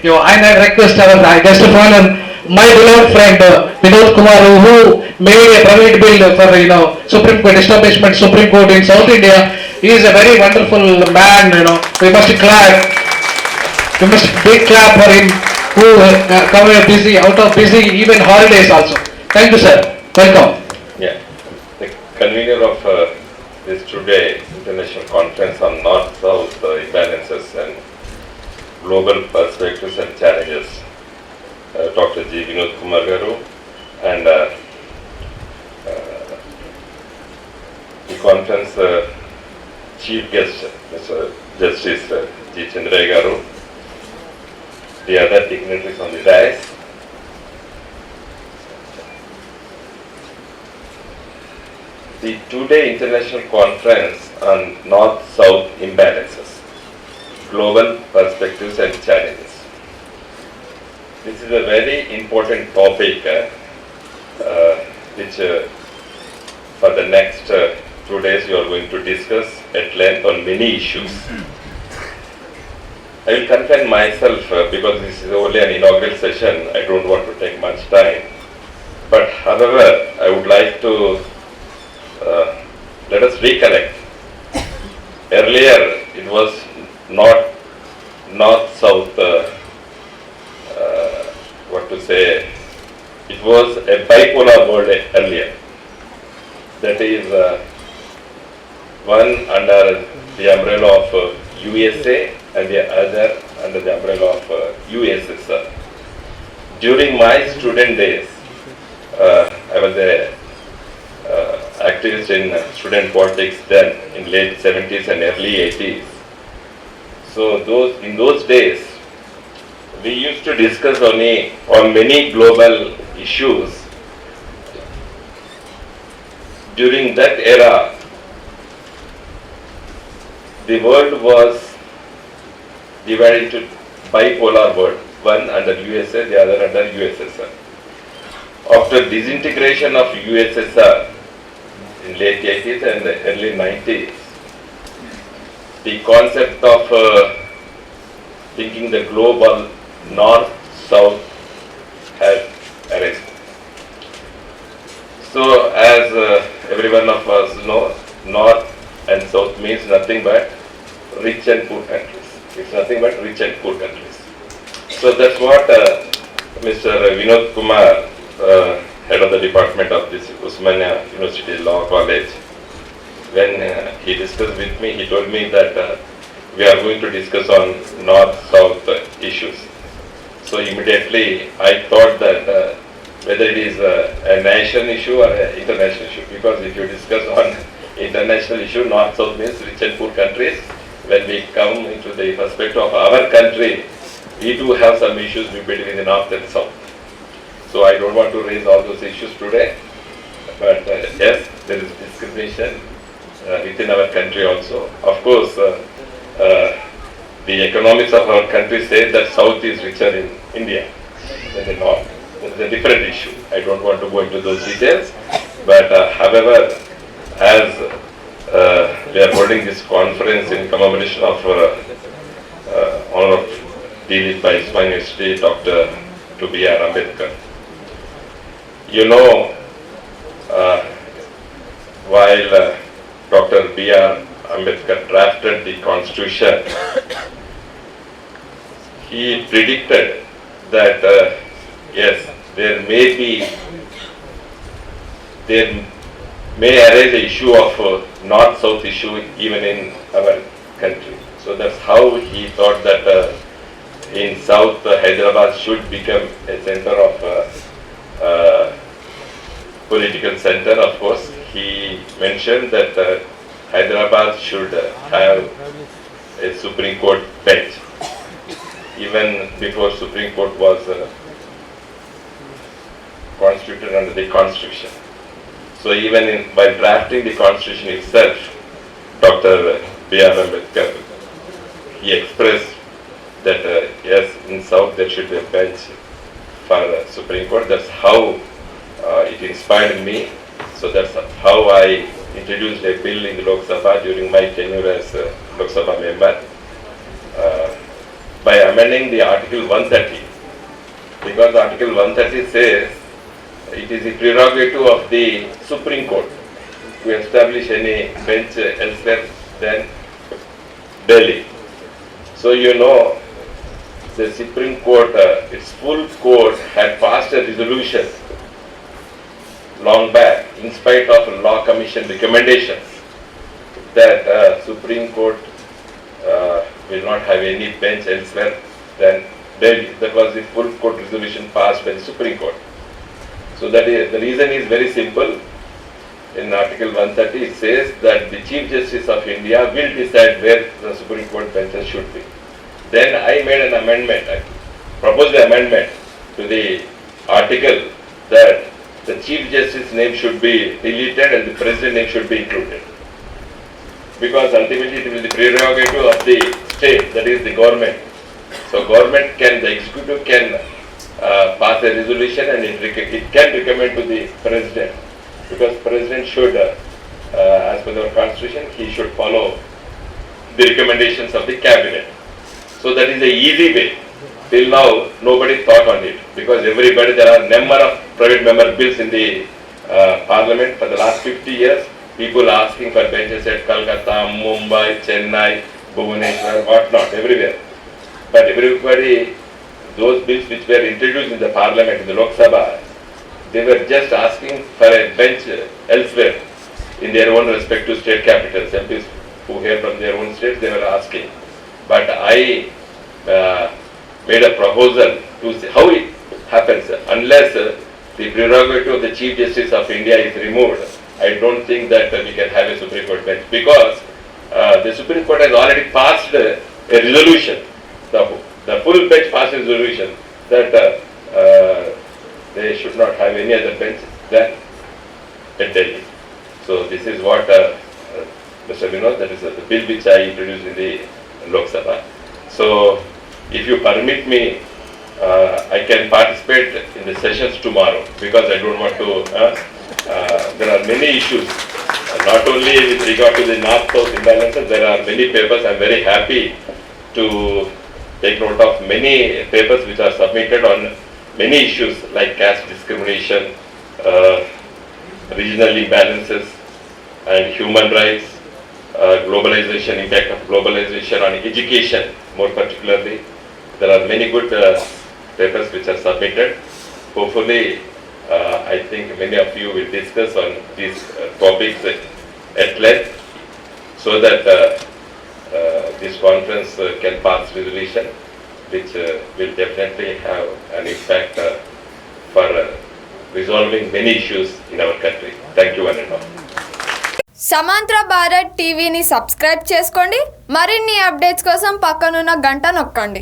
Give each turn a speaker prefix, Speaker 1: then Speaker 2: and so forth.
Speaker 1: and I request I just follow my beloved friend Vinod Kumar, who made a private bill for Supreme Court establishment, Supreme Court in South India. He is a very wonderful man. We must clap. We must big clap for him, who come busy out of busy even holidays also. Thank you, sir. Welcome.
Speaker 2: Yeah, the convener of this today international conference on North-South imbalances and global perspectives and challenges, Dr. G. Vinod Kumar garu, and the conference chief guest, Mr. Justice G. Chandra garu, the other dignitaries on the dais. The two-day international conference on North-South imbalances, global perspectives and challenges. This is a very important topic which for the next 2 days you are going to discuss at length on many issues. I will confine myself because this is only an inaugural session. I don't want to take much time. But however, I would like to let us recollect. Earlier, it was not north-south. What to say? It was a bipolar world earlier. That is one under the umbrella of USA and the other under the umbrella of USSR. During my student days, I was a activist in student politics then in late 70s and early 80s. So in those days, we used to discuss on many global issues. During that era, the world was divided into bipolar world, one under USA, the other under USSR. After disintegration of USSR in late 80s and early 90s, the concept of thinking the global north-south has arisen. So as every one of us knows, north and south means nothing but rich and poor countries. It's nothing but rich and poor countries. So that's what Mr. Vinod Kumar, head of the department of this Usmania University Law College, when he discussed with me, he told me that we are going to discuss on north-south issues. So immediately I thought that whether it is a national issue or an international issue, because if you discuss on international issue, north-south means rich and poor countries. When we come into the perspective of our country, we do have some issues between the north and south. So I don't want to raise all those issues today, but yes, there is discrimination within our country also. Of course, the economics of our country say that south is richer in India than the north. That is a different issue. I don't want to go into those details, but however, as we are holding this conference in commemoration of honor of deed by Usmania University, Dr. B.R. Ambedkar. You know, while Dr. B.R. Ambedkar drafted the Constitution, he predicted that yes, there may arise the issue of north-south issue even in our country. So that's how he thought that in south Hyderabad should become a center of political center. Of course, he mentioned that Hyderabad should have a Supreme Court bench. Even before Supreme Court was constituted under the Constitution. So even by drafting the Constitution itself, Dr. B.R. Ambedkar, he expressed that yes, in South there should be a bench for Supreme Court. That's how it inspired me. So that's how I introduced a bill in the Lok Sabha during my tenure as Lok Sabha member. By amending the Article 130, because Article 130 says it is the prerogative of the Supreme Court to establish any bench elsewhere than Delhi. So you know, the Supreme Court, its full court had passed a resolution long back, in spite of Law Commission recommendations, that Supreme Court will not have any bench elsewhere than Delhi. That was the full court resolution passed by the Supreme Court. So that is, the reason is very simple. In Article 130 it says that the Chief Justice of India will decide where the Supreme Court benches should be. Then I made an amendment, I proposed an amendment to the article that the Chief Justice name should be deleted and the President name should be included. Because ultimately it is the prerogative of the state, that is the government. So government can, the executive can pass a resolution and it can recommend to the President. Because President should, as per our constitution, he should follow the recommendations of the cabinet. So that is the easy way. Till now, nobody thought on it, because everybody, there are number of private member bills in the parliament for the last 50 years. People asking for benches at Calcutta, Mumbai, Chennai, Bhubaneswar, whatnot, everywhere. But everybody, those bills which were introduced in the parliament, in the Lok Sabha, they were just asking for a bench elsewhere in their own respective state capitals. MPs who hear from their own states, they were asking. But I made a proposal to see how it happens. Unless the prerogative of the Chief Justice of India is removed, I don't think that we can have a Supreme Court bench, because the Supreme Court has already passed a resolution. The full bench passed a resolution that they should not have any other bench than at Delhi. So this is what Mr. Vinod, that is the bill which I introduced in the Lok Sabha. So if you permit me, I can participate in the sessions tomorrow, because I don't want to, there are many issues, not only with regard to the North-South imbalances, there are many papers. I am very happy to take note of many papers which are submitted on many issues like caste discrimination, regional imbalances and human rights, globalization, impact of globalization on education more particularly. There are many good papers which are submitted. Hopefully, I think many of you will discuss on these topics at length, so that this conference can pass resolution which will definitely have an impact for resolving many issues in our country. Thank you one and all.
Speaker 3: Samaantara Bharat TV ని subscribe చేసుకోండి. మరిన్ని updates కోసం పక్కనున్న గంట నొక్కండి.